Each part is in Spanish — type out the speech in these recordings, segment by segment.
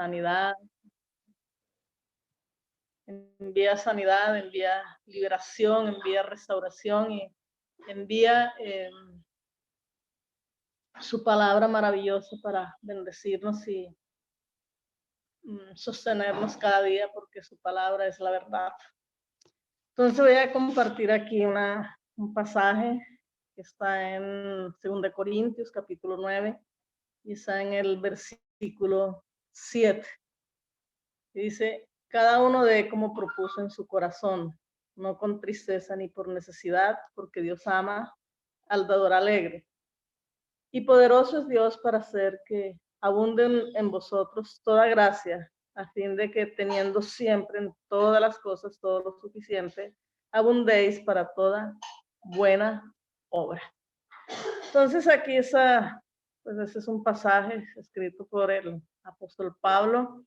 sanidad, envía liberación, envía restauración y envía su palabra maravillosa para bendecirnos y sostenernos cada día, porque su palabra es la verdad. Entonces voy a compartir aquí un pasaje que está en 2 Corintios capítulo 9 y está en el versículo 7. Dice: cada uno dé como propuso en su corazón, no con tristeza ni por necesidad, porque Dios ama al dador alegre. Y poderoso es Dios para hacer que abunden en vosotros toda gracia, a fin de que teniendo siempre en todas las cosas todo lo suficiente, abundéis para toda buena obra. Entonces aquí pues ese es un pasaje escrito por el apóstol Pablo,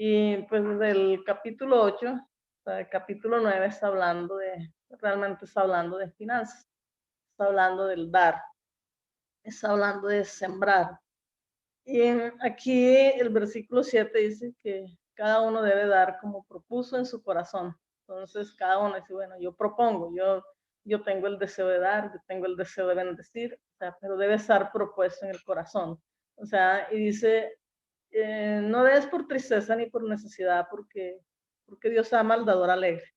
y pues del capítulo 8 hasta el capítulo 9 realmente está hablando de finanzas, está hablando del dar, está hablando de sembrar. Y aquí el versículo 7 dice que cada uno debe dar como propuso en su corazón. Entonces cada uno dice, bueno, yo propongo, yo tengo el deseo de dar, yo tengo el deseo de bendecir, o sea, pero debe estar propuesto en el corazón. O sea, y dice, no des por tristeza ni por necesidad, porque Dios ama al dador alegre.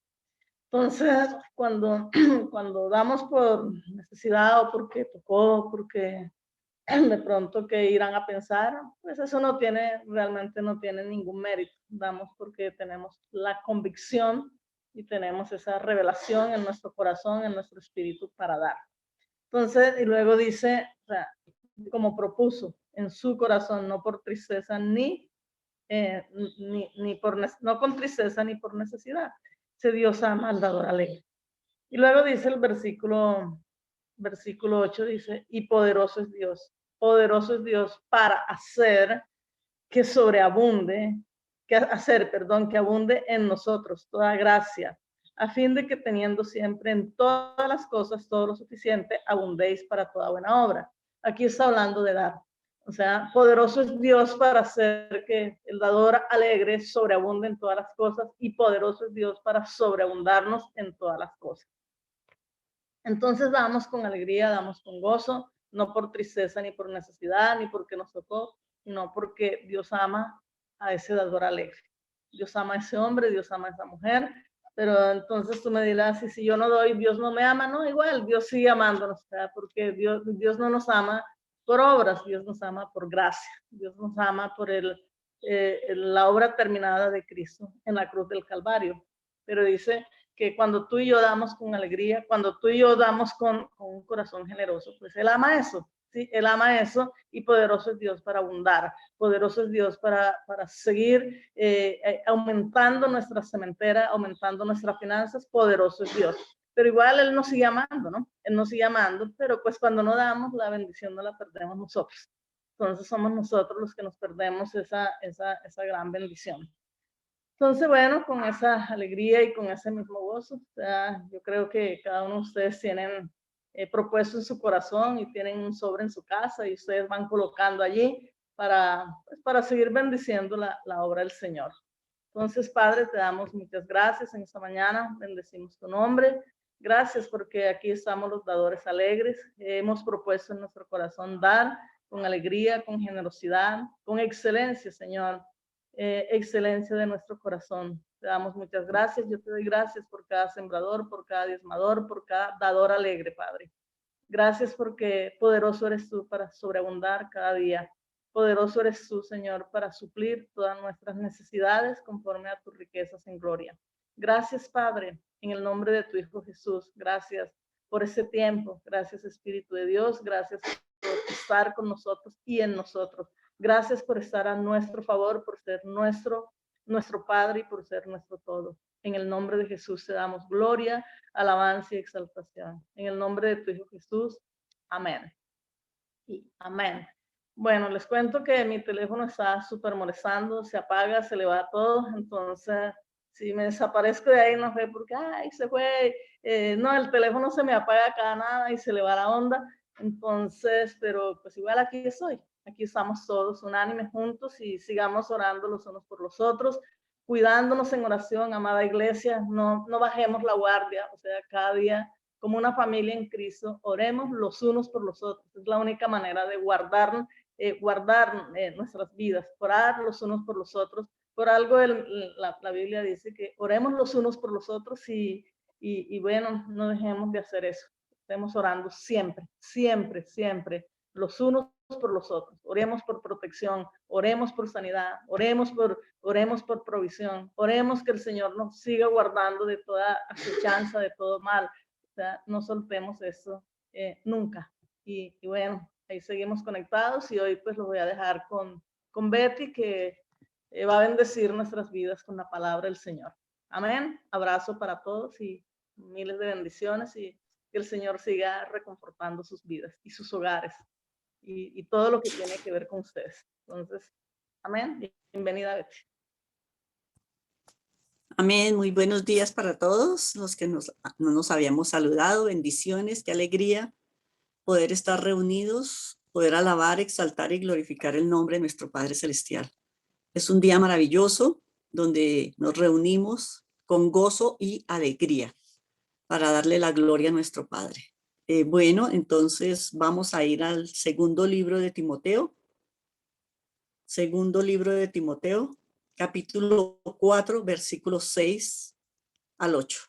Entonces, cuando damos por necesidad o porque tocó, porque de pronto que irán a pensar, pues eso realmente no tiene ningún mérito. Damos porque tenemos la convicción y tenemos esa revelación en nuestro corazón, en nuestro espíritu para dar. Entonces, y luego dice, o sea, como propuso en su corazón, no por tristeza ni no con tristeza ni por necesidad. Ese Dios ama al dador alegre. Y luego dice el versículo 8, dice, y poderoso es Dios para hacer que sobreabunde, que abunde en nosotros toda gracia, a fin de que teniendo siempre en todas las cosas todo lo suficiente, abundéis para toda buena obra. Aquí está hablando de dar. O sea, poderoso es Dios para hacer que el dador alegre sobreabunde en todas las cosas, y poderoso es Dios para sobreabundarnos en todas las cosas. Entonces damos con alegría, damos con gozo, no por tristeza ni por necesidad, ni porque nos tocó, sino porque Dios ama a ese dador alegre. Dios ama a ese hombre, Dios ama a esa mujer, pero entonces tú me dirás, y si yo no doy, Dios no me ama. No, igual, Dios sigue amándonos, ¿verdad? Porque Dios no nos ama por obras, Dios nos ama por gracia, Dios nos ama por la obra terminada de Cristo en la cruz del Calvario. Pero dice que cuando tú y yo damos con alegría, cuando tú y yo damos con un corazón generoso, pues Él ama eso, ¿sí? Él ama eso, y poderoso es Dios para abundar, poderoso es Dios para seguir aumentando nuestra cementera, aumentando nuestras finanzas, poderoso es Dios. Pero igual Él nos sigue amando, ¿no? Él nos sigue amando, pero pues cuando no damos, la bendición no la perdemos nosotros. Entonces somos nosotros los que nos perdemos esa gran bendición. Entonces, bueno, con esa alegría y con ese mismo gozo, o sea, yo creo que cada uno de ustedes tienen propuesto en su corazón y tienen un sobre en su casa, y ustedes van colocando allí para seguir bendiciendo la obra del Señor. Entonces, Padre, te damos muchas gracias en esta mañana, bendecimos tu nombre. Gracias porque aquí estamos los dadores alegres. Hemos propuesto en nuestro corazón dar con alegría, con generosidad, con excelencia, Señor. Excelencia de nuestro corazón. Te damos muchas gracias. Yo te doy gracias por cada sembrador, por cada diezmador, por cada dador alegre, Padre. Gracias porque poderoso eres tú para sobreabundar cada día. Poderoso eres tú, Señor, para suplir todas nuestras necesidades conforme a tus riquezas en gloria. Gracias, Padre, en el nombre de tu Hijo Jesús. Gracias por ese tiempo. Gracias, Espíritu de Dios. Gracias por estar con nosotros y en nosotros. Gracias por estar a nuestro favor, por ser nuestro Padre y por ser nuestro todo. En el nombre de Jesús te damos gloria, alabanza y exaltación. En el nombre de tu Hijo Jesús. Amén. Y amén. Bueno, les cuento que mi teléfono está súper molestando, se apaga, se le va todo. Entonces, si me desaparezco de ahí, no sé por qué, ay, se fue. No, el teléfono se me apaga cada nada y se le va la onda. Entonces, pero pues igual aquí estoy. aquí estamos todos unánimes juntos y sigamos orando los unos por los otros, cuidándonos en oración, amada iglesia, no bajemos la guardia, o sea, cada día como una familia en Cristo, oremos los unos por los otros, es la única manera de guardar nuestras vidas, orar los unos por los otros. Por algo la Biblia dice que oremos los unos por los otros y bueno, no dejemos de hacer eso. Estemos orando siempre, siempre, siempre, los unos por los otros. Oremos por protección, oremos por sanidad, oremos por provisión, oremos que el Señor nos siga guardando de toda acechanza, de todo mal. O sea, no soltemos eso nunca. Y bueno, ahí seguimos conectados y hoy pues lo voy a dejar con Betty, que va a bendecir nuestras vidas con la palabra del Señor. Amén. Abrazo para todos y miles de bendiciones y que el Señor siga reconfortando sus vidas y sus hogares y todo lo que tiene que ver con ustedes. Entonces, amén. Bienvenida, Betty. Amén. Muy buenos días para todos los que no nos habíamos saludado. Bendiciones, qué alegría poder estar reunidos, poder alabar, exaltar y glorificar el nombre de nuestro Padre Celestial. Es un día maravilloso donde nos reunimos con gozo y alegría para darle la gloria a nuestro Padre. Bueno, entonces vamos a ir al segundo libro de Timoteo. Segundo libro de Timoteo, capítulo 4, versículos 6 al 8.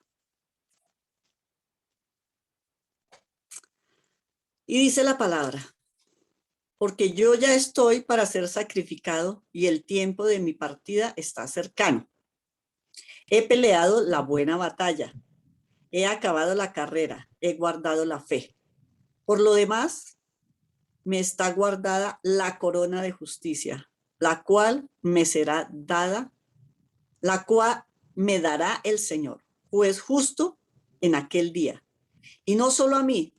Y dice la palabra: porque yo ya estoy para ser sacrificado y el tiempo de mi partida está cercano. He peleado la buena batalla, he acabado la carrera, he guardado la fe. Por lo demás, me está guardada la corona de justicia, la cual me será dada, la cual me dará el Señor, juez justo en aquel día. Y no solo a mí,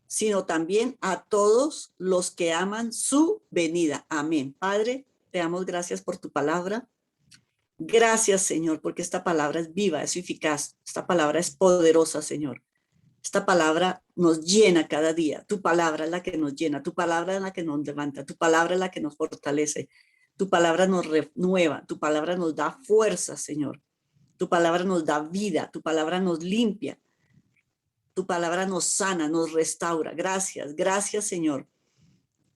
sino también a todos los que aman su venida. Amén. Padre, te damos gracias por tu palabra. Gracias, Señor, porque esta palabra es viva, es eficaz. Esta palabra es poderosa, Señor. Esta palabra nos llena cada día. Tu palabra es la que nos llena. Tu palabra es la que nos levanta. Tu palabra es la que nos fortalece. Tu palabra nos renueva. Tu palabra nos da fuerza, Señor. Tu palabra nos da vida. Tu palabra nos limpia. Tu palabra nos sana, nos restaura. Gracias, gracias, Señor.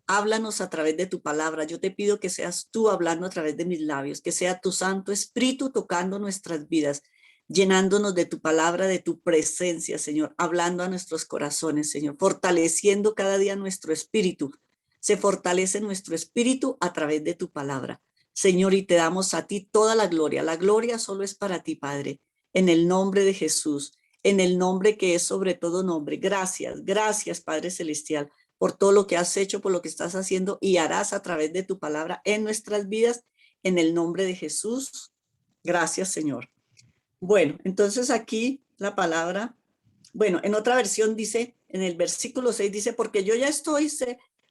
Háblanos a través de tu palabra. Yo te pido que seas tú hablando a través de mis labios, que sea tu Santo Espíritu tocando nuestras vidas, llenándonos de tu palabra, de tu presencia, Señor, hablando a nuestros corazones, Señor, fortaleciendo cada día nuestro espíritu. Se fortalece nuestro espíritu a través de tu palabra, Señor, y te damos a ti toda la gloria. La gloria solo es para ti, Padre, en el nombre de Jesús, en el nombre que es sobre todo nombre. Gracias, gracias, Padre Celestial, por todo lo que has hecho, por lo que estás haciendo y harás a través de tu palabra en nuestras vidas, en el nombre de Jesús. Gracias, Señor. Bueno, entonces aquí la palabra, bueno, en otra versión dice, en el versículo 6 dice, porque yo ya estoy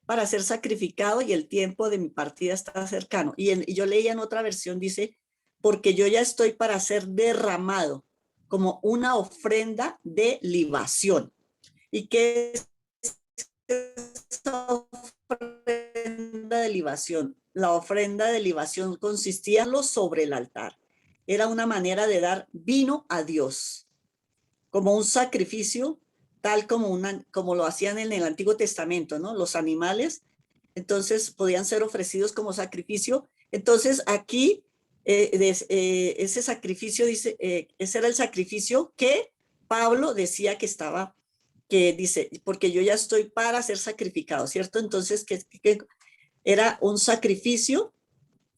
para ser sacrificado y el tiempo de mi partida está cercano. Y yo leía en otra versión, dice, porque yo ya estoy para ser derramado como una ofrenda de libación. ¿Y qué es esta ofrenda de libación? La ofrenda de libación consistía en lo sobre el altar. Era una manera de dar vino a Dios, como un sacrificio, tal como lo hacían en el Antiguo Testamento, ¿no? Los animales, entonces podían ser ofrecidos como sacrificio. Entonces aquí ese sacrificio, dice, ese era el sacrificio que Pablo decía que dice, porque yo ya estoy para ser sacrificado, ¿cierto? Entonces, que era un sacrificio,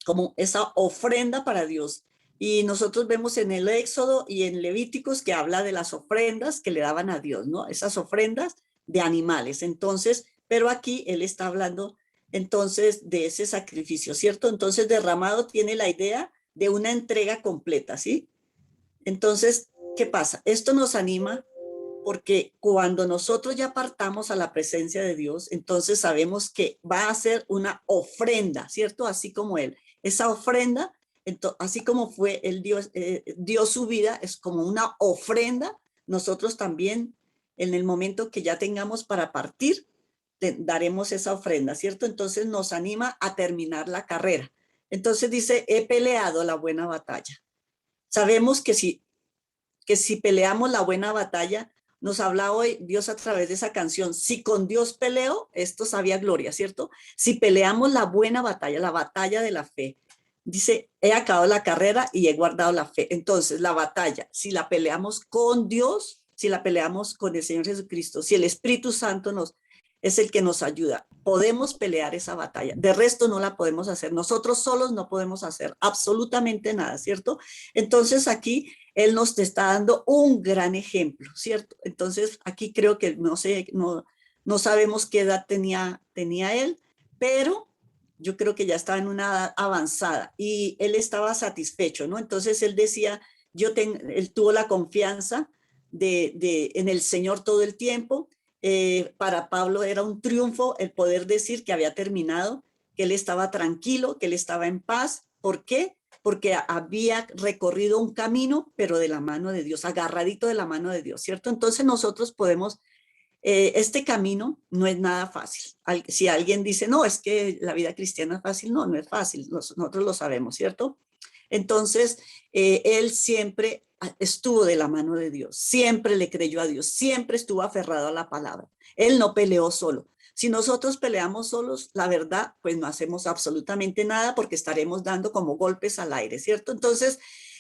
como esa ofrenda para Dios. Y nosotros vemos en el Éxodo y en Levíticos que habla de las ofrendas que le daban a Dios, ¿no? Esas ofrendas de animales. Entonces, pero aquí él está hablando entonces de ese sacrificio, ¿cierto? Entonces, derramado tiene la idea de una entrega completa, ¿sí? Entonces, ¿qué pasa? Esto nos anima porque cuando nosotros ya partamos a la presencia de Dios, entonces sabemos que va a ser una ofrenda, ¿cierto? Así como Él. Esa ofrenda, así como fue el Dios, dio su vida, es como una ofrenda. Nosotros también, en el momento que ya tengamos para partir, daremos esa ofrenda, ¿cierto? Entonces nos anima a terminar la carrera. Entonces dice, he peleado la buena batalla. Sabemos que si peleamos la buena batalla, nos habla hoy Dios a través de esa canción, si con Dios peleo, esto sabía gloria, ¿cierto? Si peleamos la buena batalla, la batalla de la fe, dice, he acabado la carrera y he guardado la fe. Entonces, la batalla, si la peleamos con Dios, si la peleamos con el Señor Jesucristo, si el Espíritu Santo es el que nos ayuda, podemos pelear esa batalla. De resto no la podemos hacer. Nosotros solos no podemos hacer absolutamente nada, ¿cierto? Entonces aquí Él nos está dando un gran ejemplo, ¿cierto? Entonces aquí creo que no sé, no sabemos qué edad tenía Él, pero yo creo que ya estaba en una edad avanzada y Él estaba satisfecho, ¿no? Entonces Él decía, Él tuvo la confianza en el Señor todo el tiempo. Para Pablo era un triunfo el poder decir que había terminado, que él estaba tranquilo, que él estaba en paz. ¿Por qué? Porque había recorrido un camino, pero de la mano de Dios, agarradito de la mano de Dios, ¿cierto? Entonces nosotros podemos, este camino no es nada fácil. Si alguien dice, no, es que la vida cristiana es fácil, no, no es fácil, nosotros lo sabemos, ¿cierto? Entonces, él siempre estuvo de la mano de Dios, siempre le creyó a Dios, siempre estuvo aferrado a la palabra. Él no peleó solo. Si nosotros peleamos solos, la verdad, pues no hacemos absolutamente nada porque estaremos dando como golpes al aire, ¿cierto? Entonces,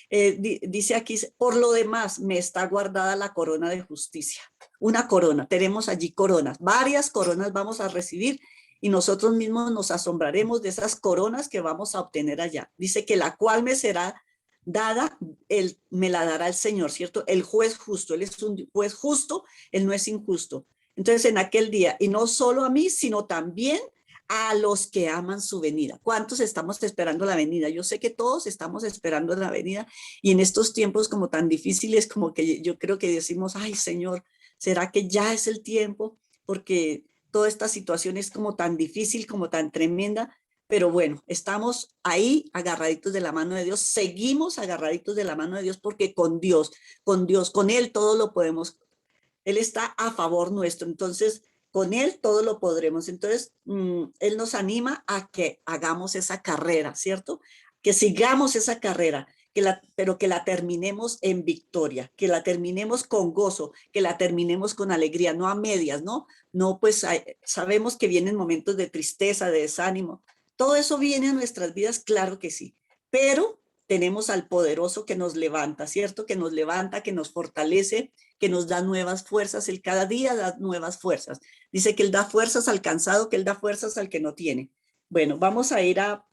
dice aquí, por lo demás, me está guardada la corona de justicia. Una corona, tenemos allí coronas, varias coronas vamos a recibir y nosotros mismos nos asombraremos de esas coronas que vamos a obtener allá. Dice que la cual me será dada, me la dará el Señor, ¿cierto? El juez justo, Él es un juez justo, Él no es injusto. Entonces en aquel día, y no solo a mí, sino también a los que aman su venida. ¿Cuántos estamos esperando la venida? Yo sé que todos estamos esperando la venida y en estos tiempos como tan difíciles, como que yo creo que decimos, ay Señor, ¿será que ya es el tiempo? Porque toda esta situación es como tan difícil, como tan tremenda, pero bueno, estamos ahí agarraditos de la mano de Dios, seguimos agarraditos de la mano de Dios porque con Dios, con Él todo lo podemos, Él está a favor nuestro, entonces con Él todo lo podremos. Entonces, Él nos anima a que hagamos esa carrera, ¿cierto? Que sigamos esa carrera, pero que la terminemos en victoria, que la terminemos con gozo, que la terminemos con alegría, no a medias, ¿no? No, pues sabemos que vienen momentos de tristeza, de desánimo. Todo eso viene a nuestras vidas, claro que sí, pero tenemos al poderoso que nos levanta, ¿cierto? Que nos levanta, que nos fortalece, que nos da nuevas fuerzas. Él cada día da nuevas fuerzas. Dice que Él da fuerzas al cansado, que Él da fuerzas al que no tiene. Bueno, vamos a ir a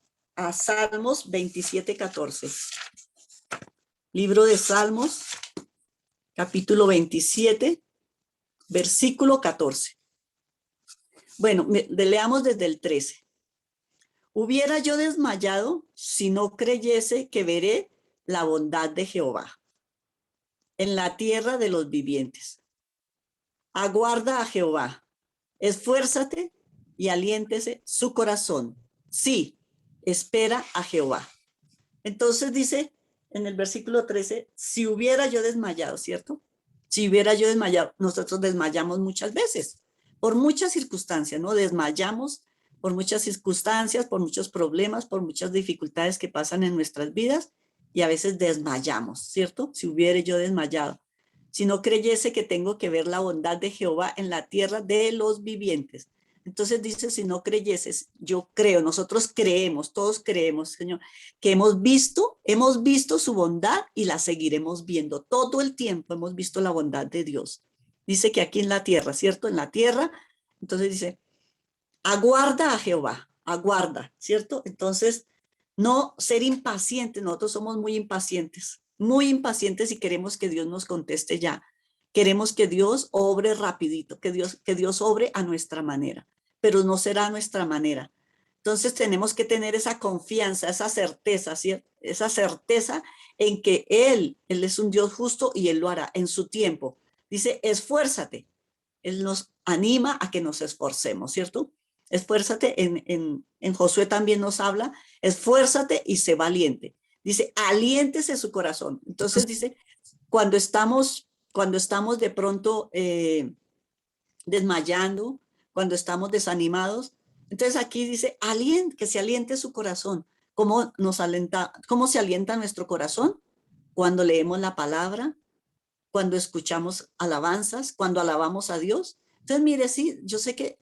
Salmos 27:14. Libro de Salmos, capítulo 27, versículo 14. Bueno, leamos desde el 13. Hubiera yo desmayado si no creyese que veré la bondad de Jehová en la tierra de los vivientes. Aguarda a Jehová, esfuérzate y aliéntese su corazón. Sí, espera a Jehová. Entonces dice en el versículo 13, si hubiera yo desmayado, ¿cierto? Si hubiera yo desmayado, nosotros desmayamos muchas veces, por muchas circunstancias, ¿no? Desmayamos por muchas circunstancias, por muchos problemas, por muchas dificultades que pasan en nuestras vidas y a veces desmayamos, ¿cierto? Si hubiera yo desmayado. Si no creyese que tengo que ver la bondad de Jehová en la tierra de los vivientes. Entonces dice, si no creyeses, yo creo, nosotros creemos, todos creemos, Señor, que hemos visto su bondad y la seguiremos viendo. Todo el tiempo hemos visto la bondad de Dios. Dice que aquí en la tierra, ¿cierto? En la tierra, entonces dice, aguarda a Jehová, aguarda, ¿cierto? Entonces, no ser impacientes, nosotros somos muy impacientes y queremos que Dios nos conteste ya. Queremos que Dios obre rapidito, que Dios obre a nuestra manera, pero no será a nuestra manera. Entonces tenemos que tener esa confianza, esa certeza, ¿cierto? Esa certeza en que Él es un Dios justo y Él lo hará en su tiempo. Dice, esfuérzate. Él nos anima a que nos esforcemos, ¿cierto? Esfuérzate, en Josué también nos habla, esfuérzate y sé valiente. Dice, aliéntese su corazón. Entonces dice, cuando estamos de pronto desmayando, cuando estamos desanimados. Entonces aquí dice, que se aliente su corazón. ¿Cómo se alienta nuestro corazón? Cuando leemos la palabra, cuando escuchamos alabanzas, cuando alabamos a Dios. Entonces, mire, sí, yo sé que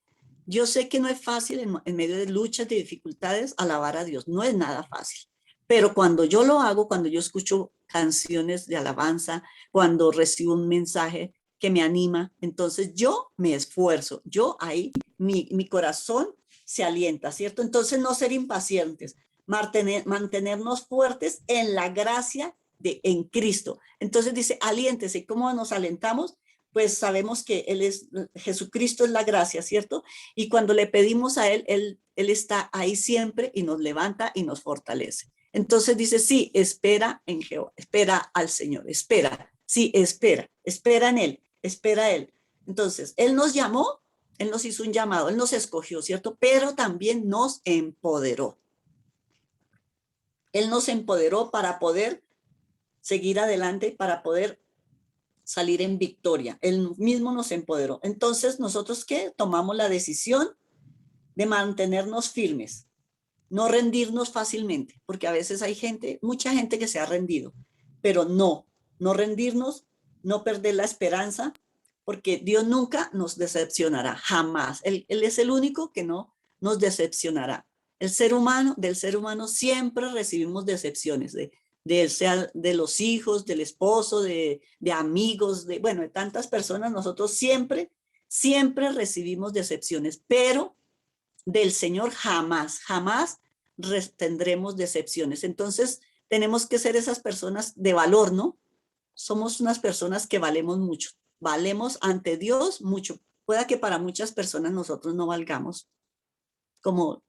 no es fácil en medio de luchas, de dificultades, alabar a Dios. No es nada fácil. Pero cuando yo lo hago, cuando yo escucho canciones de alabanza, cuando recibo un mensaje que me anima, entonces yo me esfuerzo. Yo ahí, mi corazón se alienta, ¿cierto? Entonces, no ser impacientes, mantenernos fuertes en la gracia en Cristo. Entonces dice, aliéntese. ¿Cómo nos alentamos? Pues sabemos que Jesucristo es la gracia, ¿cierto? Y cuando le pedimos a Él está ahí siempre y nos levanta y nos fortalece. Entonces dice, sí, espera en Jehová, espera al Señor, espera, sí, espera en Él, espera a Él. Entonces, Él nos llamó, Él nos hizo un llamado, Él nos escogió, ¿cierto? Pero también nos empoderó. Él nos empoderó para poder seguir adelante, para poder salir en victoria. Él mismo nos empoderó. Entonces, ¿nosotros qué? Tomamos la decisión de mantenernos firmes, no rendirnos fácilmente, porque a veces hay mucha gente que se ha rendido, pero no rendirnos, no perder la esperanza, porque Dios nunca nos decepcionará, jamás. Él es el único que no nos decepcionará. Del ser humano siempre recibimos decepciones, sea de los hijos, del esposo, de amigos, bueno, de tantas personas. Nosotros siempre recibimos decepciones, pero del Señor jamás tendremos decepciones. Entonces, tenemos que ser esas personas de valor, ¿no? Somos unas personas que valemos mucho, valemos ante Dios mucho. Pueda que para muchas personas nosotros no valgamos como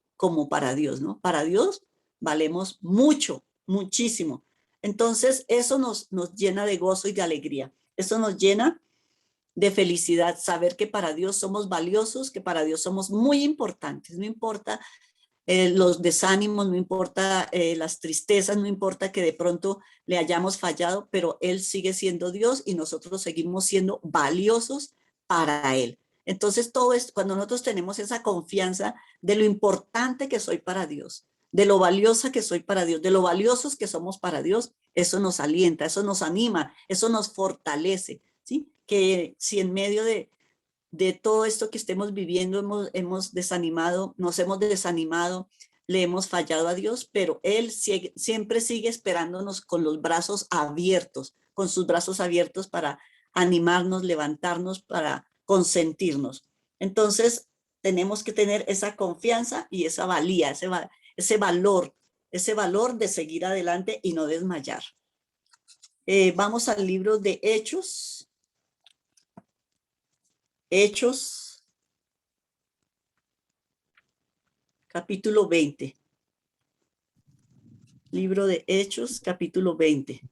para Dios, ¿no? Para Dios valemos mucho, muchísimo. Entonces, eso nos llena de gozo y de alegría. Eso nos llena de felicidad, saber que para Dios somos valiosos, que para Dios somos muy importantes. No importa los desánimos, no importa las tristezas, no importa que de pronto le hayamos fallado, pero Él sigue siendo Dios y nosotros seguimos siendo valiosos para Él. Entonces, todo esto, cuando nosotros tenemos esa confianza de lo importante que soy para Dios, de lo valiosa que soy para Dios, de lo valiosos que somos para Dios, eso nos alienta, eso nos anima, eso nos fortalece, ¿sí? Que si en medio de todo esto que estemos viviendo nos hemos desanimado, le hemos fallado a Dios, pero Él siempre sigue esperándonos con los brazos abiertos, con sus brazos abiertos para animarnos, levantarnos, para consentirnos. Entonces, tenemos que tener esa confianza y esa valía, ese valor de seguir adelante y no desmayar. Vamos al libro de Hechos. Hechos, capítulo 20. Libro de Hechos, capítulo 20.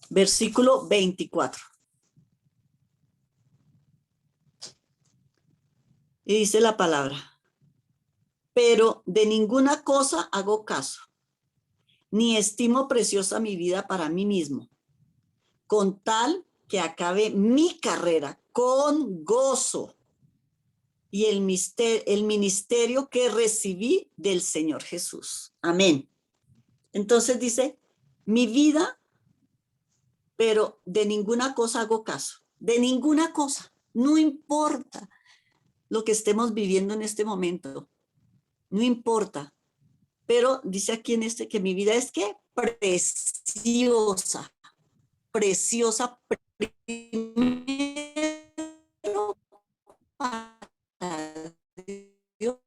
Versículo 24. Y dice la palabra: pero de ninguna cosa hago caso, ni estimo preciosa mi vida para mí mismo, con tal que acabe mi carrera con gozo y el ministerio que recibí del Señor Jesús. Amén. Entonces dice, mi vida, pero de ninguna cosa hago caso, de ninguna cosa, no importa lo que estemos viviendo en este momento, no importa, pero dice aquí que mi vida es que preciosa, preciosa, primero para Dios,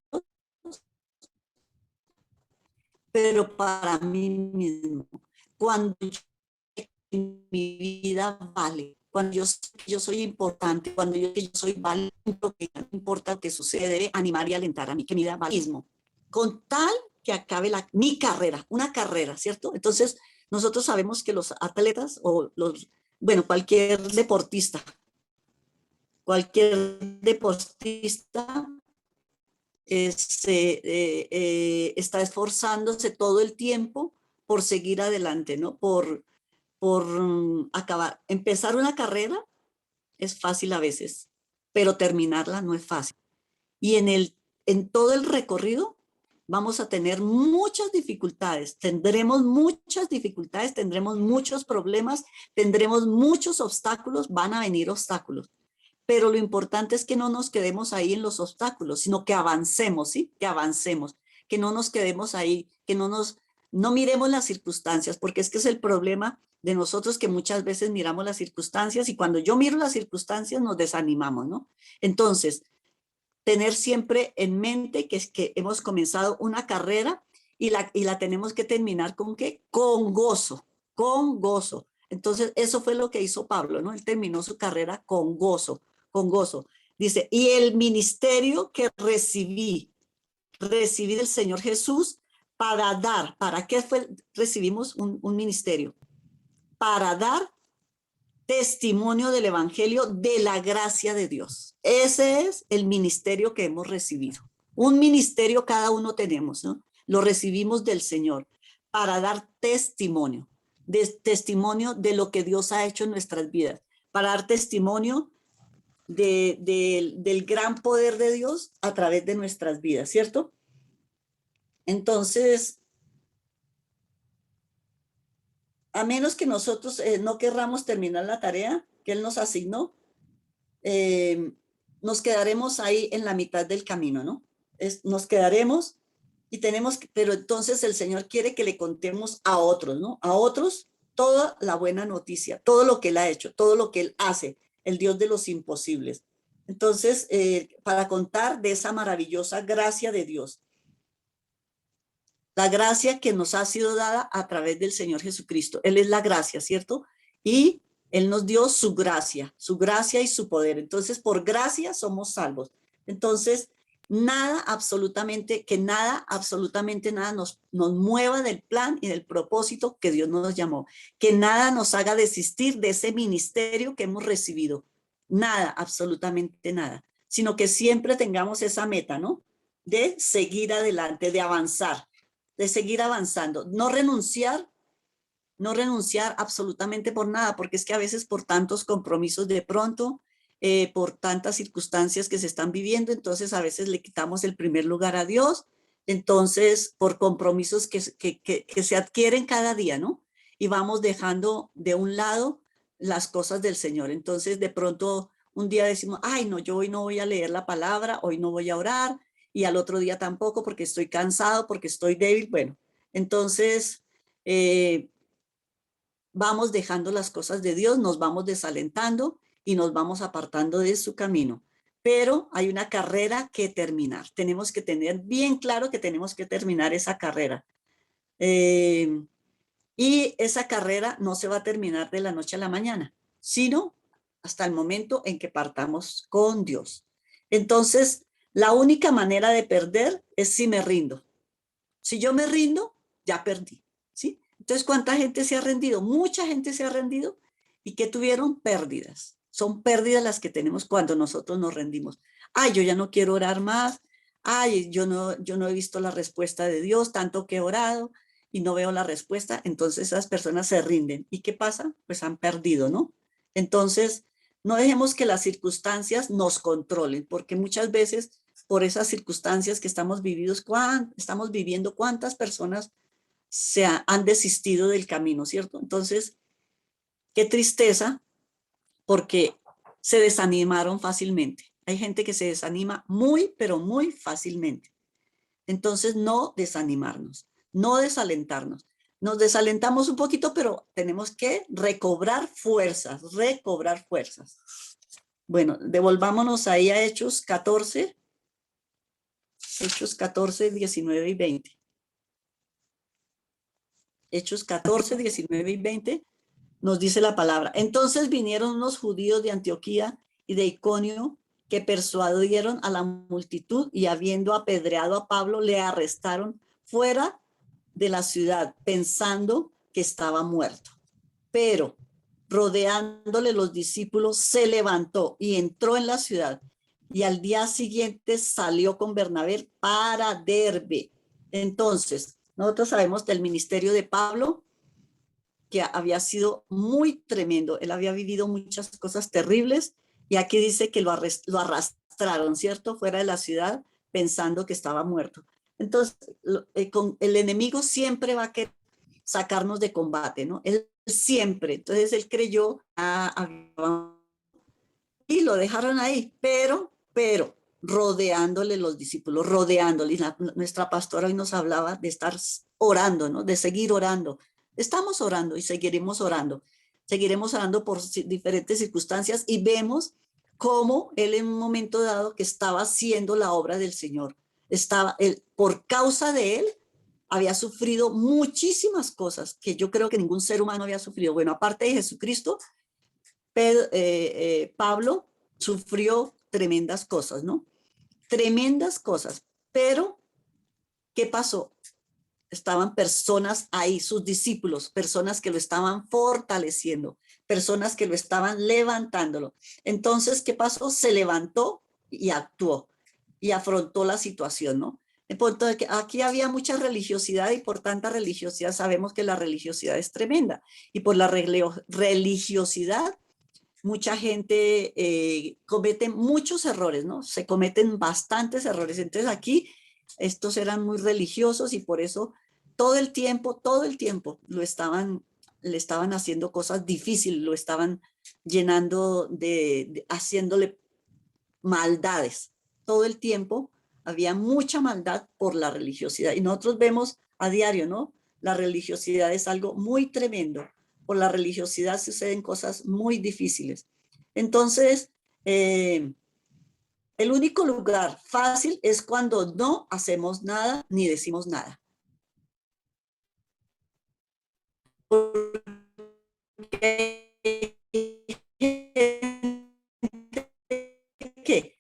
pero para mí mismo. Cuando mi vida vale, cuando yo soy importante, cuando yo soy válido, que no importa lo que sucede, debe animar y alentar a mí, que mi vida vale mismo, con tal que acabe mi carrera, una carrera, ¿cierto? Entonces, nosotros sabemos que los atletas o cualquier deportista está esforzándose todo el tiempo por seguir adelante, ¿no? Por empezar una carrera es fácil a veces, pero terminarla no es fácil. Y en todo el recorrido vamos a tener muchas dificultades, tendremos muchas dificultades, tendremos muchos problemas, tendremos muchos obstáculos, van a venir obstáculos. Pero lo importante es que no nos quedemos ahí en los obstáculos, sino que avancemos, ¿sí? Que avancemos, que no nos quedemos ahí, que no miremos las circunstancias, porque es que es el problema de nosotros que muchas veces miramos las circunstancias y cuando yo miro las circunstancias nos desanimamos, ¿no? Entonces, tener siempre en mente que es que hemos comenzado una carrera y la tenemos que terminar ¿con qué? Con gozo, con gozo. Entonces, eso fue lo que hizo Pablo, ¿no? Él terminó su carrera con gozo, con gozo. Dice, y el ministerio que recibí del Señor Jesús para dar, ¿para qué recibimos un ministerio? Para dar testimonio del evangelio de la gracia de Dios. Ese es el ministerio que hemos recibido. Un ministerio cada uno tenemos, ¿no? Lo recibimos del Señor para dar testimonio de lo que Dios ha hecho en nuestras vidas, para dar testimonio del gran poder de Dios a través de nuestras vidas, ¿cierto? Entonces, a menos que nosotros no querramos terminar la tarea que Él nos asignó, nos quedaremos ahí en la mitad del camino, ¿no? Nos quedaremos y pero entonces el Señor quiere que le contemos a otros, ¿no? A otros toda la buena noticia, todo lo que Él ha hecho, todo lo que Él hace, el Dios de los imposibles. Entonces, para contar de esa maravillosa gracia de Dios, la gracia que nos ha sido dada a través del Señor Jesucristo. Él es la gracia, ¿cierto? Y Él nos dio su gracia y su poder. Entonces, por gracia somos salvos. Entonces, absolutamente nada nos mueva del plan y del propósito que Dios nos llamó. Que nada nos haga desistir de ese ministerio que hemos recibido. Nada, absolutamente nada. Sino que siempre tengamos esa meta, ¿no? De seguir adelante, de avanzar, de seguir avanzando, no renunciar absolutamente por nada, porque es que a veces por tantos compromisos de pronto, por tantas circunstancias que se están viviendo, entonces a veces le quitamos el primer lugar a Dios, entonces por compromisos que se adquieren cada día, ¿no? Y vamos dejando de un lado las cosas del Señor. Entonces de pronto un día decimos, ay, no, yo hoy no voy a leer la palabra, hoy no voy a orar, y al otro día tampoco porque estoy cansado, porque estoy débil. Bueno, entonces vamos dejando las cosas de Dios, nos vamos desalentando y nos vamos apartando de su camino. Pero hay una carrera que terminar. Tenemos que tener bien claro que tenemos que terminar esa carrera. Y esa carrera no se va a terminar de la noche a la mañana, sino hasta el momento en que partamos con Dios. Entonces, la única manera de perder es si me rindo. Si yo me rindo, ya perdí, ¿sí? Entonces, ¿cuánta gente se ha rendido? Mucha gente se ha rendido y que tuvieron pérdidas. Son pérdidas las que tenemos cuando nosotros nos rendimos. Ay, yo ya no quiero orar más. Ay, yo no he visto la respuesta de Dios, tanto que he orado y no veo la respuesta. Entonces esas personas se rinden. ¿Y qué pasa? Pues han perdido, ¿no? Entonces, no dejemos que las circunstancias nos controlen, porque muchas veces por esas circunstancias que estamos viviendo, cuántas personas han desistido del camino, ¿cierto? Entonces, qué tristeza, porque se desanimaron fácilmente. Hay gente que se desanima muy, pero muy fácilmente. Entonces, no desanimarnos, no desalentarnos. Nos desalentamos un poquito, pero tenemos que recobrar fuerzas. Bueno, devolvámonos ahí a Hechos 14, 19 y 20. Hechos 14, 19 y 20 nos dice la palabra. Entonces vinieron unos judíos de Antioquía y de Iconio que persuadieron a la multitud y habiendo apedreado a Pablo, le arrestaron fuera de la ciudad pensando que estaba muerto. Pero rodeándole los discípulos, se levantó y entró en la ciudad y al día siguiente salió con Bernabé para Derbe. Entonces, nosotros sabemos del ministerio de Pablo que había sido muy tremendo. Él había vivido muchas cosas terribles Y aquí dice que lo arrastraron, ¿cierto? Fuera de la ciudad pensando que estaba muerto. Entonces, el enemigo siempre va a querer sacarnos de combate, ¿no? Él siempre. Entonces, él creyó y lo dejaron ahí, pero, rodeándole los discípulos, rodeándole. Nuestra pastora hoy nos hablaba de estar orando, ¿no? De seguir orando. Estamos orando y seguiremos orando. Seguiremos orando por diferentes circunstancias y vemos cómo él en un momento dado que estaba haciendo la obra del Señor, él, por causa de él, había sufrido muchísimas cosas que yo creo que ningún ser humano había sufrido. Bueno, aparte de Jesucristo, Pablo sufrió tremendas cosas, ¿no? Tremendas cosas. Pero, ¿qué pasó? Estaban personas ahí, sus discípulos, personas que lo estaban fortaleciendo, personas que lo estaban levantándolo. Entonces, ¿qué pasó? Se levantó y actuó y afrontó la situación, ¿no? Aquí había mucha religiosidad y por tanta religiosidad sabemos que la religiosidad es tremenda. Y por la religiosidad mucha gente comete muchos errores, ¿no? Se cometen bastantes errores. Entonces aquí estos eran muy religiosos y por eso todo el tiempo le estaban haciendo cosas difíciles, lo estaban llenando haciéndole maldades. Todo el tiempo había mucha maldad por la religiosidad. Y nosotros vemos a diario, ¿no? La religiosidad es algo muy tremendo. Por la religiosidad suceden cosas muy difíciles. Entonces, el único lugar fácil es cuando no hacemos nada ni decimos nada. Que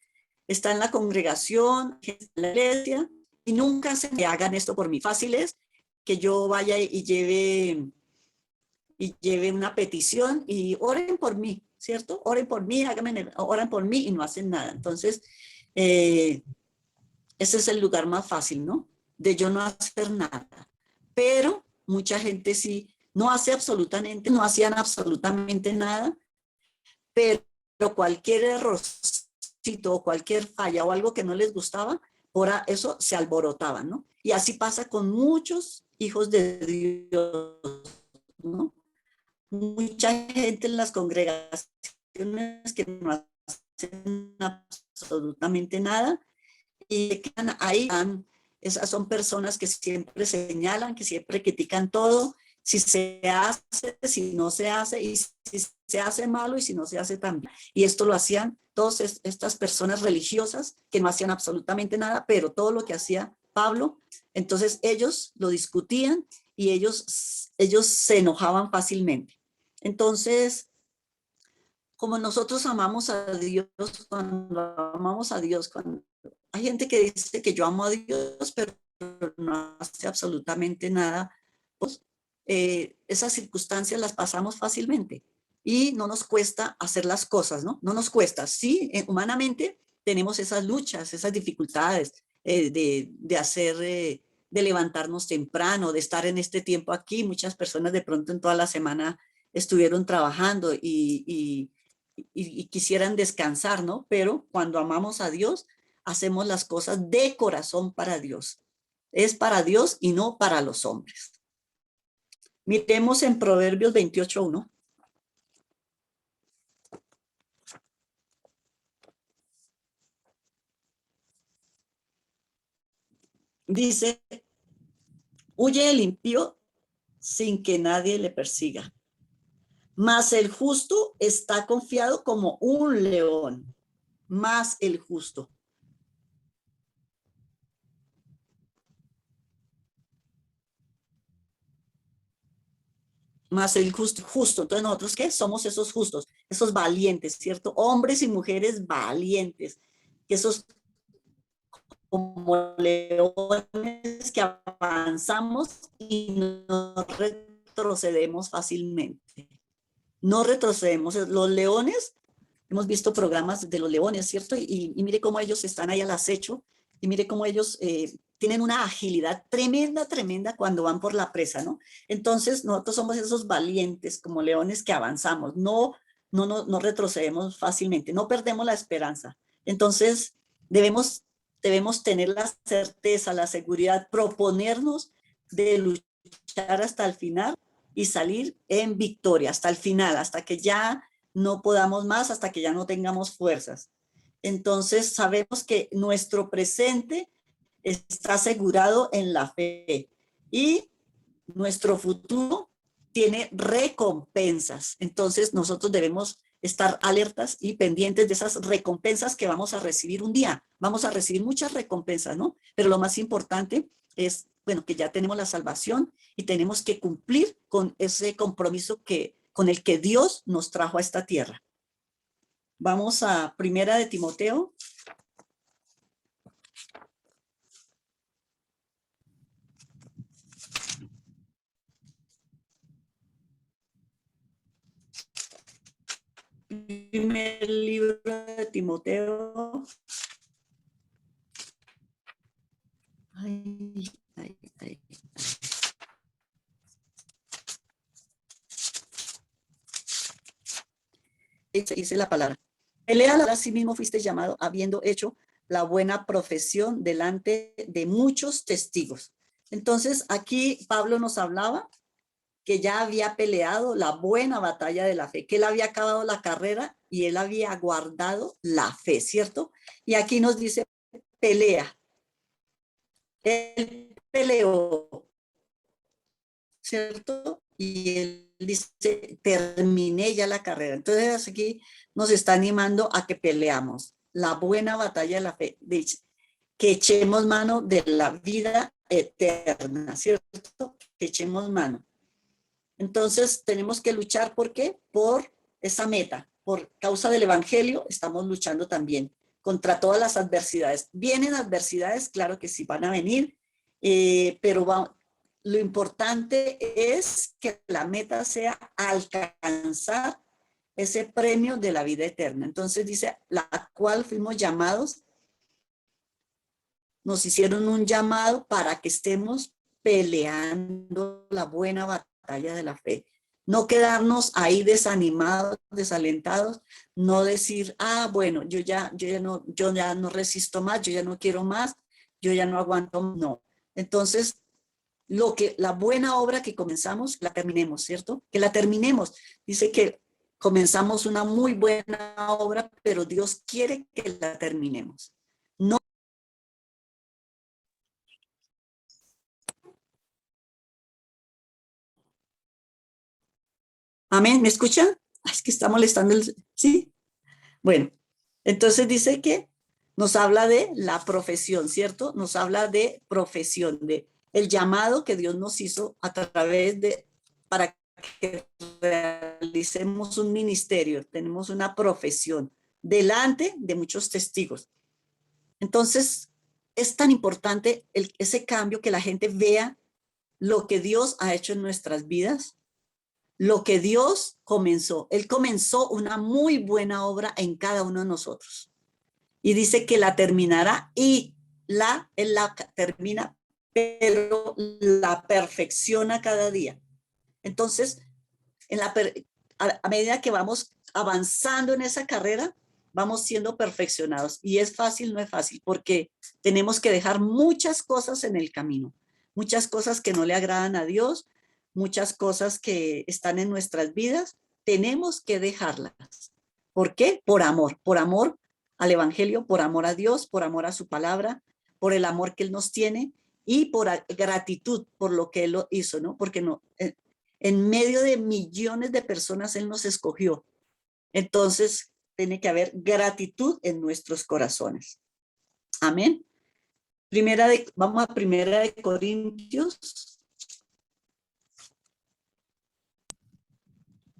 está en la congregación, en la iglesia, y nunca se me hagan esto por mí. Fácil es que yo vaya y lleve una petición y oren por mí, ¿cierto? Oren por mí, oren por mí y no hacen nada. Entonces, ese es el lugar más fácil, ¿no? De yo no hacer nada. Pero mucha gente sí no no hacían absolutamente nada, pero cualquier errorcito o cualquier falla o algo que no les gustaba, por eso se alborotaban, ¿no? Y así pasa con muchos hijos de Dios, ¿no? Mucha gente en las congregaciones que no hacen absolutamente nada y quedan ahí. Esas son personas que siempre señalan, que siempre critican todo, si se hace, si no se hace, y si se hace malo y si no se hace también. Y esto lo hacían todas estas personas religiosas que no hacían absolutamente nada, pero todo lo que hacía Pablo, entonces ellos lo discutían y ellos se enojaban fácilmente. Entonces, como nosotros amamos a Dios, cuando hay gente que dice que yo amo a Dios, pero no hace absolutamente nada, pues, esas circunstancias las pasamos fácilmente y no nos cuesta hacer las cosas, ¿no? No nos cuesta. Sí, humanamente tenemos esas luchas, esas dificultades de levantarnos temprano, de estar en este tiempo aquí. Muchas personas de pronto en toda la semana estuvieron trabajando y quisieran descansar, ¿no? Pero cuando amamos a Dios, hacemos las cosas de corazón para Dios. Es para Dios y no para los hombres. Miremos en Proverbios 28:1. Dice, huye el impío sin que nadie le persiga, mas el justo está confiado como un león, más el justo. Más el justo. Entonces, ¿nosotros qué? Somos esos justos, esos valientes, ¿cierto? Hombres y mujeres valientes, que esos como leones que avanzamos y no retrocedemos fácilmente. No retrocedemos. Los leones, hemos visto programas de los leones, ¿cierto? Y mire cómo ellos están ahí al acecho y mire cómo ellos tienen una agilidad tremenda, tremenda cuando van por la presa, ¿no? Entonces, nosotros somos esos valientes como leones que avanzamos, no no retrocedemos fácilmente, no perdemos la esperanza. Entonces, debemos tener la certeza, la seguridad, proponernos de luchar hasta el final y salir en victoria, hasta el final, hasta que ya no podamos más, hasta que ya no tengamos fuerzas. Entonces, sabemos que nuestro presente está asegurado en la fe y nuestro futuro tiene recompensas. Entonces nosotros debemos estar alertas y pendientes de esas recompensas que vamos a recibir un día. Vamos a recibir muchas recompensas, ¿no? Pero lo más importante es, bueno, que ya tenemos la salvación y tenemos que cumplir con ese compromiso con el que Dios nos trajo a esta tierra. Vamos a Primera de Timoteo. Primer libro de Timoteo. Ay, ay, ay. Dice la palabra. Pelea a sí mismo fuiste llamado, habiendo hecho la buena profesión delante de muchos testigos. Entonces, aquí Pablo nos hablaba que ya había peleado la buena batalla de la fe, que él había acabado la carrera y él había guardado la fe, ¿cierto? Y aquí nos dice, pelea. Él peleó, ¿cierto? Y él dice, terminé ya la carrera. Entonces aquí nos está animando a que peleamos la buena batalla de la fe. Dice, que echemos mano de la vida eterna, ¿cierto? Que echemos mano. Entonces tenemos que luchar, ¿por qué? Por esa meta, por causa del evangelio, estamos luchando también contra todas las adversidades. Vienen adversidades, claro que sí van a venir, pero lo importante es que la meta sea alcanzar ese premio de la vida eterna. Entonces dice, la cual fuimos llamados, nos hicieron un llamado para que estemos peleando la buena batalla de la fe. No quedarnos ahí desanimados, desalentados, no decir, ah, bueno, yo ya no resisto más, yo ya no quiero más, yo ya no aguanto, no. Entonces, la buena obra que comenzamos, la terminemos, ¿cierto? Que la terminemos. Dice que comenzamos una muy buena obra, pero Dios quiere que la terminemos. No. Amén, ¿me escuchan? Es que está molestando ¿sí? Bueno, entonces dice que nos habla de la profesión, ¿cierto? Nos habla de profesión, de el llamado que Dios nos hizo a través para que realicemos un ministerio, tenemos una profesión delante de muchos testigos. Entonces, es tan importante ese cambio, que la gente vea lo que Dios ha hecho en nuestras vidas, lo que Dios comenzó. Él comenzó una muy buena obra en cada uno de nosotros. Y dice que la terminará y él la termina, pero la perfecciona cada día. Entonces, a medida que vamos avanzando en esa carrera, vamos siendo perfeccionados. Y es fácil, no es fácil, porque tenemos que dejar muchas cosas en el camino, muchas cosas que no le agradan a Dios, muchas cosas que están en nuestras vidas, tenemos que dejarlas. ¿Por qué? Por amor al evangelio, por amor a Dios, por amor a su palabra, por el amor que Él nos tiene y por gratitud por lo que Él lo hizo, ¿no? Porque no, en medio de millones de personas Él nos escogió. Entonces, tiene que haber gratitud en nuestros corazones. Amén. Vamos a Primera de Corintios.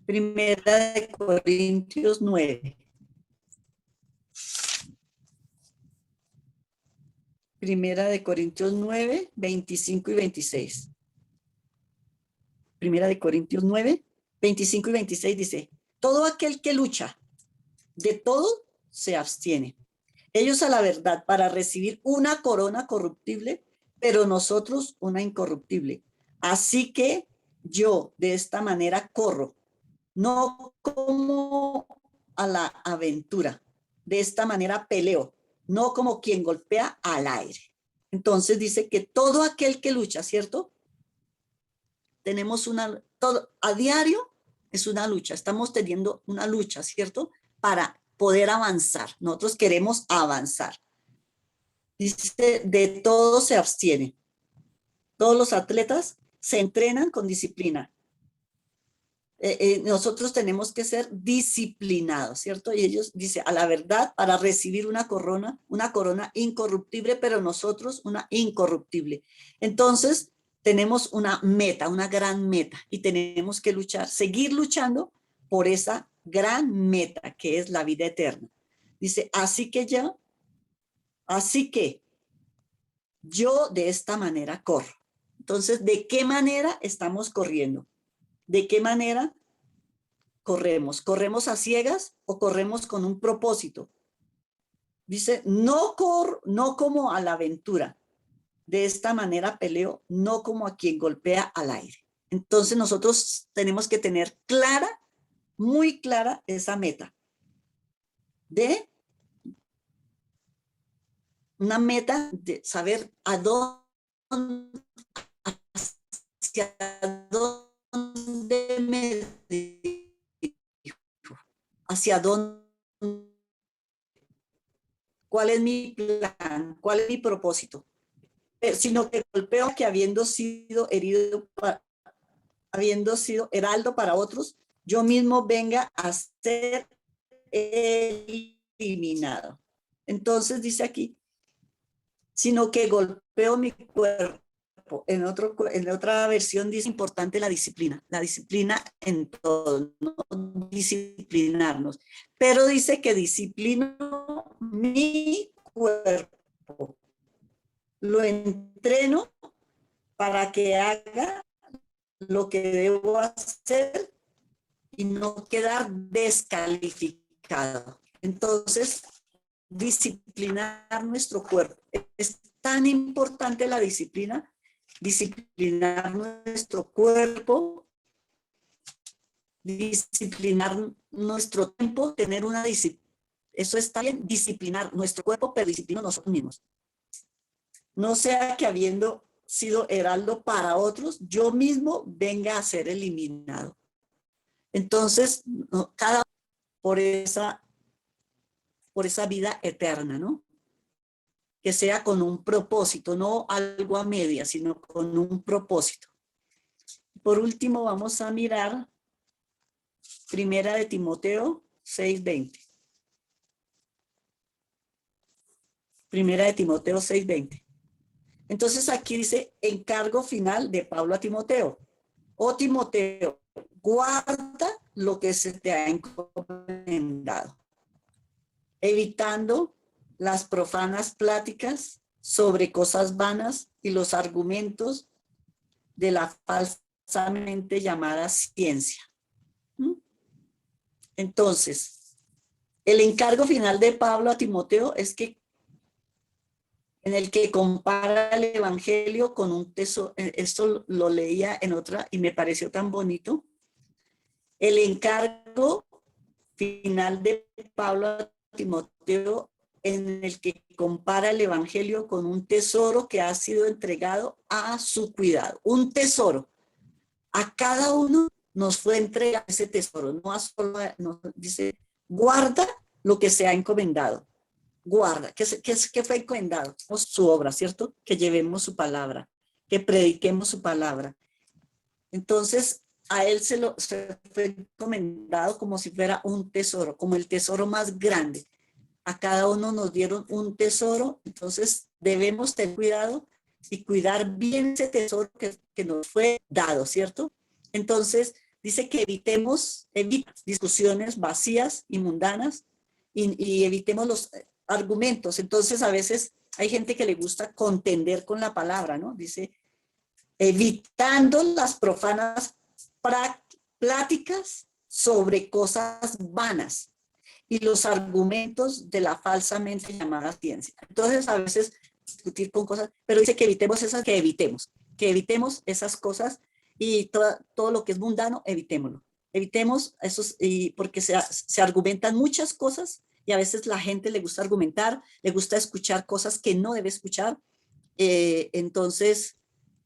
Primera de Corintios 9. Primera de Corintios 9, 25 y 26. Primera de Corintios 9, 25 y 26 dice, todo aquel que lucha, de todo se abstiene. Ellos a la verdad para recibir una corona corruptible, pero nosotros una incorruptible. Así que yo de esta manera corro, no como a la aventura. De esta manera peleo, no como quien golpea al aire. Entonces dice que todo aquel que lucha, ¿cierto? Tenemos todo a diario es una lucha, estamos teniendo una lucha, ¿cierto? Para poder avanzar. Nosotros queremos avanzar. Dice, de todo se abstiene. Todos los atletas se entrenan con disciplina. Nosotros tenemos que ser disciplinados, ¿cierto? Y ellos dice, a la verdad, para recibir una corona incorruptible, pero nosotros una incorruptible. Entonces, tenemos una meta, una gran meta, y tenemos que luchar, seguir luchando por esa gran meta, que es la vida eterna. Dice, así que yo de esta manera corro. Entonces, ¿de qué manera estamos corriendo? ¿De qué manera corremos? ¿Corremos a ciegas o corremos con un propósito? Dice, no como a la aventura. De esta manera peleo, no como a quien golpea al aire. Entonces nosotros tenemos que tener clara, muy clara esa meta. De una meta de saber hacia dónde me dirijo, hacia dónde, cuál es mi plan, cuál es mi propósito, sino que golpeo que habiendo sido heraldo para otros, yo mismo venga a ser eliminado. Entonces dice aquí, sino que golpeo mi cuerpo. En otra versión dice importante la disciplina en todo, ¿no? Disciplinarnos. Pero dice que disciplino mi cuerpo. Lo entreno para que haga lo que debo hacer y no quedar descalificado. Entonces, disciplinar nuestro cuerpo. Es tan importante la disciplina, disciplinar nuestro cuerpo, disciplinar nuestro tiempo, tener una disciplina. Eso está bien, disciplinar nuestro cuerpo, pero disciplinar nosotros mismos. No sea que habiendo sido heraldo para otros, yo mismo venga a ser eliminado. Entonces, cada por esa vida eterna, ¿no? Que sea con un propósito, no algo a media, sino con un propósito. Por último, vamos a mirar Primera de Timoteo 6:20. Primera de Timoteo 6:20. Entonces aquí dice encargo final de Pablo a Timoteo. Oh Timoteo, guarda lo que se te ha encomendado, evitando las profanas pláticas sobre cosas vanas y los argumentos de la falsamente llamada ciencia. Entonces, el encargo final de Pablo a Timoteo es que en el que compara el evangelio con un tesoro. Esto lo leía en otra y me pareció tan bonito. El encargo final de Pablo a Timoteo en el que compara el evangelio con un tesoro que ha sido entregado a su cuidado. Un tesoro. A cada uno nos fue entregado ese tesoro. No a solo, no, dice, guarda lo que se ha encomendado. Guarda, que fue encomendado, su obra, ¿cierto? Que llevemos su palabra, que prediquemos su palabra. Entonces, a él se fue encomendado como si fuera un tesoro, como el tesoro más grande. A cada uno nos dieron un tesoro, entonces debemos tener cuidado y cuidar bien ese tesoro que nos fue dado, ¿cierto? Entonces, dice que evitemos discusiones vacías y mundanas y evitemos los argumentos. Entonces, a veces hay gente que le gusta contender con la palabra, ¿no? Dice, evitando las profanas pláticas sobre cosas vanas y los argumentos de la falsamente llamada ciencia. Entonces, a veces discutir con cosas, pero dice que evitemos esas cosas y todo lo que es mundano, evitémoslo. Evitemos esos, y porque se argumentan muchas cosas y a veces la gente le gusta argumentar, le gusta escuchar cosas que no debe escuchar. Entonces,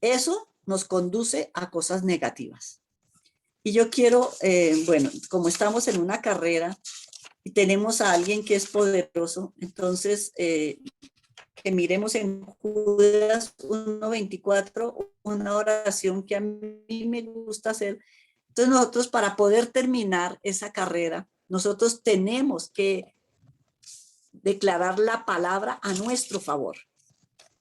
eso nos conduce a cosas negativas. Y yo quiero, bueno, como estamos en una carrera y tenemos a alguien que es poderoso, entonces que miremos en Judas 1:24, una oración que a mí me gusta hacer. Entonces nosotros, para poder terminar esa carrera, nosotros tenemos que declarar la palabra a nuestro favor.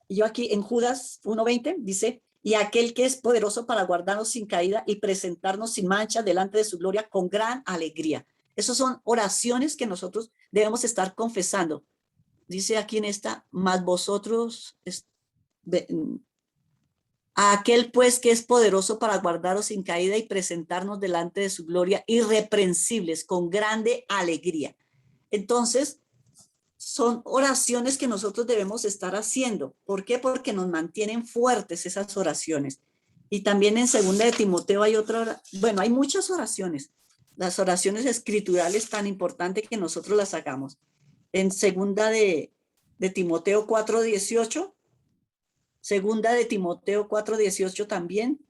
Y yo aquí en Judas 1:20 dice, y aquel que es poderoso para guardarnos sin caída y presentarnos sin mancha delante de su gloria con gran alegría. Esas son oraciones que nosotros debemos estar confesando. Dice aquí en esta, más vosotros, a aquel pues que es poderoso para guardaros sin caída y presentarnos delante de su gloria irreprensibles con grande alegría. Entonces, son oraciones que nosotros debemos estar haciendo. ¿Por qué? Porque nos mantienen fuertes esas oraciones. Y también en 2 de Timoteo hay otra, bueno, hay muchas oraciones. Las oraciones escriturales tan importantes que nosotros las hagamos. En 2 de Timoteo 4:18, 2 de Timoteo 4:18 también.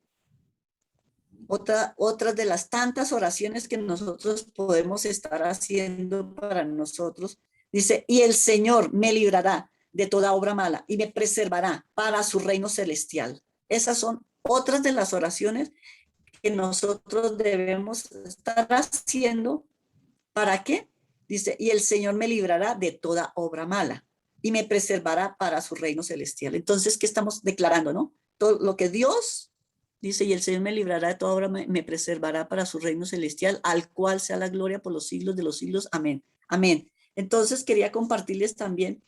Otra de las tantas oraciones que nosotros podemos estar haciendo para nosotros. Dice, y el Señor me librará de toda obra mala y me preservará para su reino celestial. Esas son otras de las oraciones que nosotros debemos estar haciendo. ¿Para qué? Dice, y el Señor me librará de toda obra mala y me preservará para su reino celestial. Entonces, ¿qué estamos declarando, no? Todo lo que Dios dice, y el Señor me librará de toda obra, me preservará para su reino celestial, al cual sea la gloria por los siglos de los siglos. Amén. Amén. Entonces, quería compartirles también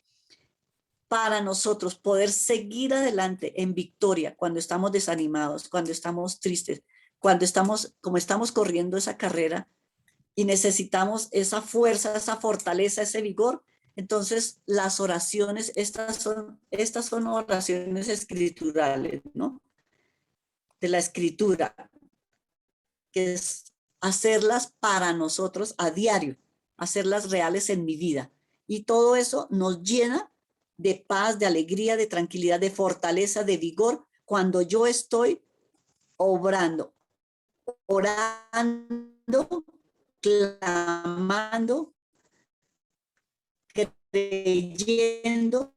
para nosotros poder seguir adelante en victoria cuando estamos desanimados, cuando estamos tristes, cuando estamos, como estamos corriendo esa carrera, y necesitamos esa fuerza, esa fortaleza, ese vigor. Entonces, las oraciones, estas son oraciones escriturales, ¿no? De la escritura, que es hacerlas para nosotros a diario, hacerlas reales en mi vida. Y todo eso nos llena de paz, de alegría, de tranquilidad, de fortaleza, de vigor, cuando yo estoy obrando, orando, clamando, creyendo,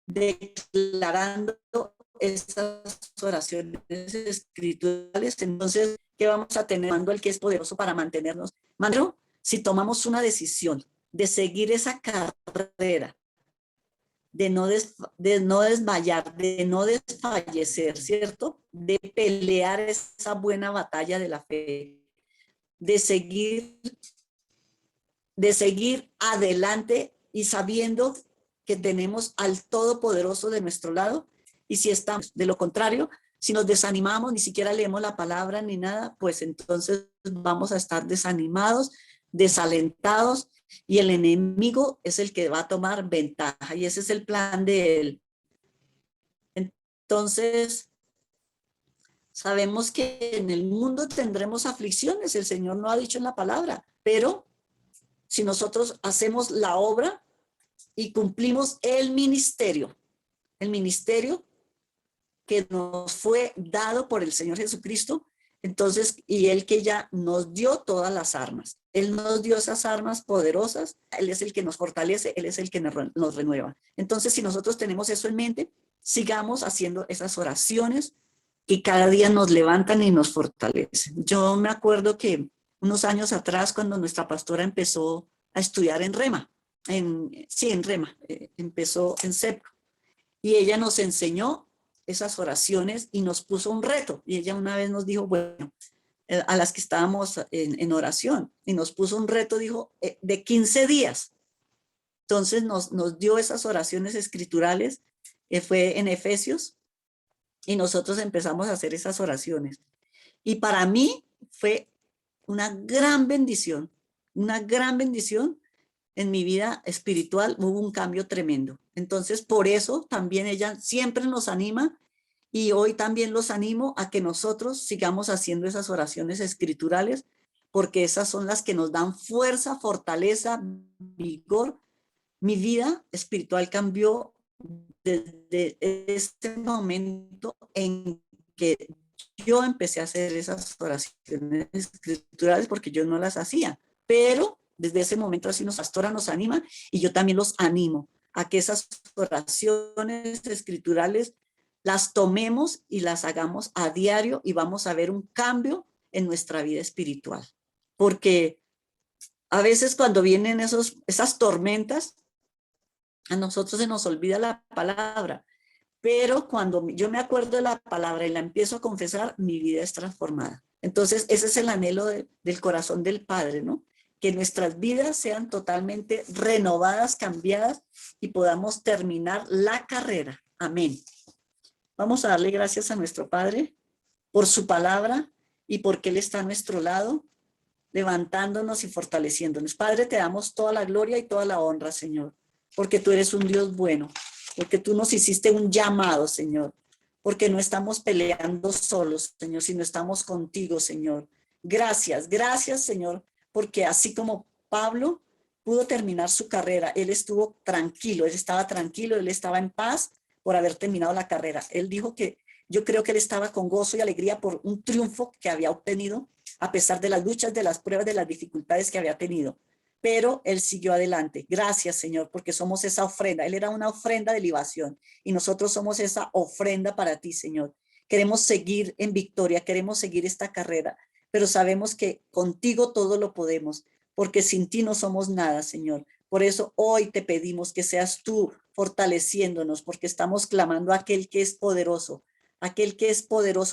declarando estas oraciones espirituales. Entonces, ¿qué vamos a tener? Cuando el que es poderoso para mantenernos. Mano, si tomamos una decisión de seguir esa carrera, de no desmayar, de no desfallecer, ¿cierto? De pelear esa buena batalla de la fe, de seguir adelante y sabiendo que tenemos al Todopoderoso de nuestro lado. Y si estamos, de lo contrario, si nos desanimamos, ni siquiera leemos la palabra ni nada, pues entonces vamos a estar desanimados, desalentados, y el enemigo es el que va a tomar ventaja, y ese es el plan de él. Entonces, sabemos que en el mundo tendremos aflicciones, el Señor no ha dicho en la palabra, pero si nosotros hacemos la obra y cumplimos el ministerio que nos fue dado por el Señor Jesucristo, entonces, y Él que ya nos dio todas las armas. Él nos dio esas armas poderosas, Él es el que nos fortalece, Él es el que nos renueva. Entonces, si nosotros tenemos eso en mente, sigamos haciendo esas oraciones que cada día nos levantan y nos fortalecen. Yo me acuerdo que unos años atrás, cuando nuestra pastora empezó a estudiar en Rema, en Rema, empezó en CEPCO, y ella nos enseñó esas oraciones y nos puso un reto. Y ella una vez nos dijo, bueno, a las que estábamos en oración, y nos puso un reto, dijo, de 15 días. Entonces nos dio esas oraciones escriturales, fue en Efesios, y nosotros empezamos a hacer esas oraciones. Y para mí fue una gran bendición en mi vida espiritual. Hubo un cambio tremendo. Entonces, por eso también ella siempre nos anima, y hoy también los animo a que nosotros sigamos haciendo esas oraciones escriturales porque esas son las que nos dan fuerza, fortaleza, vigor. Mi vida espiritual cambió desde este momento en que yo empecé a hacer esas oraciones escriturales, porque yo no las hacía, pero desde ese momento así nos pastora, nos anima, y yo también los animo a que esas oraciones escriturales las tomemos y las hagamos a diario, y vamos a ver un cambio en nuestra vida espiritual. Porque a veces cuando vienen esas tormentas, a nosotros se nos olvida la palabra, pero cuando yo me acuerdo de la palabra y la empiezo a confesar, mi vida es transformada. Entonces, ese es el anhelo del corazón del Padre, ¿no? Que nuestras vidas sean totalmente renovadas, cambiadas, y podamos terminar la carrera. Amén. Vamos a darle gracias a nuestro Padre por su palabra y porque Él está a nuestro lado, levantándonos y fortaleciéndonos. Padre, te damos toda la gloria y toda la honra, Señor, porque tú eres un Dios bueno, porque tú nos hiciste un llamado, Señor, porque no estamos peleando solos, Señor, sino estamos contigo, Señor. Gracias, gracias, Señor, porque así como Pablo pudo terminar su carrera, él estuvo tranquilo, él estaba tranquilo, él estaba en paz por haber terminado la carrera. Él dijo que yo creo que él estaba con gozo y alegría por un triunfo que había obtenido, a pesar de las luchas, de las pruebas, de las dificultades que había tenido. Pero él siguió adelante. Gracias, Señor, porque somos esa ofrenda. Él era una ofrenda de libación y nosotros somos esa ofrenda para ti, Señor. Queremos seguir en victoria, queremos seguir esta carrera, pero sabemos que contigo todo lo podemos, porque sin ti no somos nada, Señor. Por eso hoy te pedimos que seas tú fortaleciéndonos, porque estamos clamando a aquel que es poderoso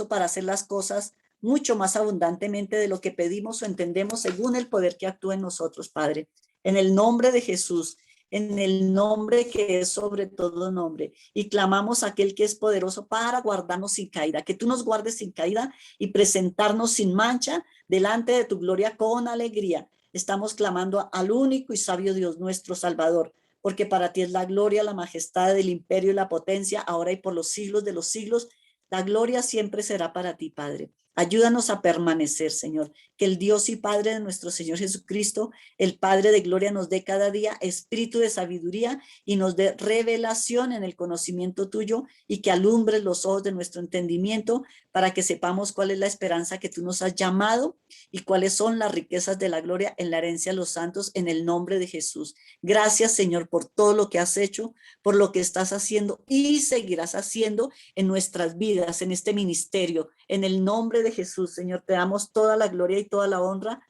para hacer las cosas mucho más abundantemente de lo que pedimos o entendemos, según el poder que actúa en nosotros, Padre. En el nombre de Jesús, en el nombre que es sobre todo nombre, y clamamos a aquel que es poderoso para guardarnos sin caída, que tú nos guardes sin caída y presentarnos sin mancha delante de tu gloria con alegría. Estamos clamando al único y sabio Dios, nuestro Salvador, porque para ti es la gloria, la majestad, el imperio y la potencia, ahora y por los siglos de los siglos. La gloria siempre será para ti, Padre. Ayúdanos a permanecer, Señor. Que el Dios y Padre de nuestro Señor Jesucristo, el Padre de gloria, nos dé cada día espíritu de sabiduría y nos dé revelación en el conocimiento tuyo, y que alumbres los ojos de nuestro entendimiento para que sepamos cuál es la esperanza que tú nos has llamado y cuáles son las riquezas de la gloria en la herencia de los santos, en el nombre de Jesús. Gracias, Señor, por todo lo que has hecho, por lo que estás haciendo y seguirás haciendo en nuestras vidas, en este ministerio. En el nombre de Jesús, Señor, te damos toda la gloria y toda la honra.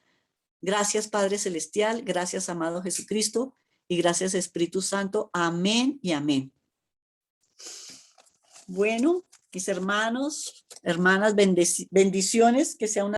Gracias, Padre Celestial, gracias, amado Jesucristo, y gracias, Espíritu Santo. Amén y amén. Bueno, mis hermanos, hermanas, bendiciones, que sea una